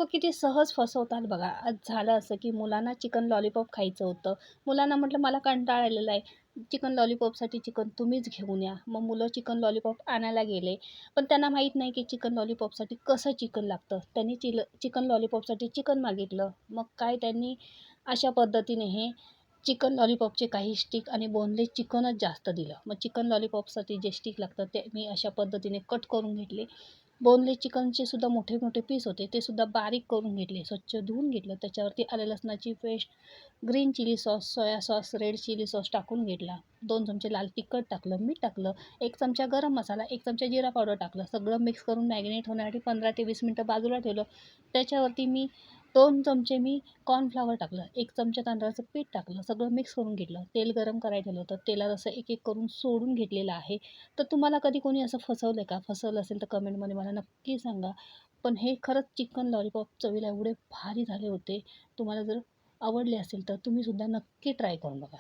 लोकं किती सहज फसवतात बघा. आज झालं असं, की मुलांना चिकन लॉलीपॉप खायचं होतं. मुलांना म्हटलं, "मला कंटाळा आलेला आहे. चिकन लॉलीपॉपसाठी चिकन तुम्हीच घेऊन या." मग मुलं चिकन लॉलीपॉप आणायला गेले. पण त्यांना माहीत नाही, की चिकन लॉलीपॉपसाठी कसं चिकन लागतं. त्यांनी चिकन लॉलीपॉपसाठी चिकन मागितलं. मग काय त्यांनी अशा पद्धतीने हे चिकन लॉलीपॉपचे काही स्टिक आणि बोनलेस चिकनच जास्त दिलं. मग चिकन लॉलीपॉपसाठी जे स्टिक लागतं ते मी अशा पद्धतीने कट करून घेतले. बोनलेस चिकनचे सुद्धा मोठे मोठे पीस होते ते सुद्धा बारीक करून घेतले. स्वच्छ धुवून घेतलं. त्याच्यावरती आलं लसणाची paste, green chilli sauce, soya sauce, red chilli sauce टाकून घेतला. 2 चमचे लाल तिखट टाकलं, मीठ टाकलं, 1 चमचा गरम मसाला, 1 चमचा जिरा पावडर टाकलं. सगळं मिक्स करून मॅरिनेट होण्यासाठी 15 ते 20 मिनिटं बाजूला ठेवलं. त्याच्यावरती मी 2 चमचे कॉर्नफ्लॉवर टाकलं, 1 चमचा तांदळाचं पीठ टाकलं. सगळं मिक्स करून घेतलं. तेल गरम करायला ठेवलं होतं. तेलात असं एक-एक करून सोडून घेतलेलं आहे. तर तुम्हाला कधी कोणी असं फसवलं का? फसवलं असेल तर कमेंटमध्ये मला नक्की सांगा. पण हे खरंच चिकन लॉलीपॉप चवीला एवढे भारी झाले होते. तुम्हाला जर आवडले असेल तर तुम्ही सुद्धा नक्की ट्राय करून बघा.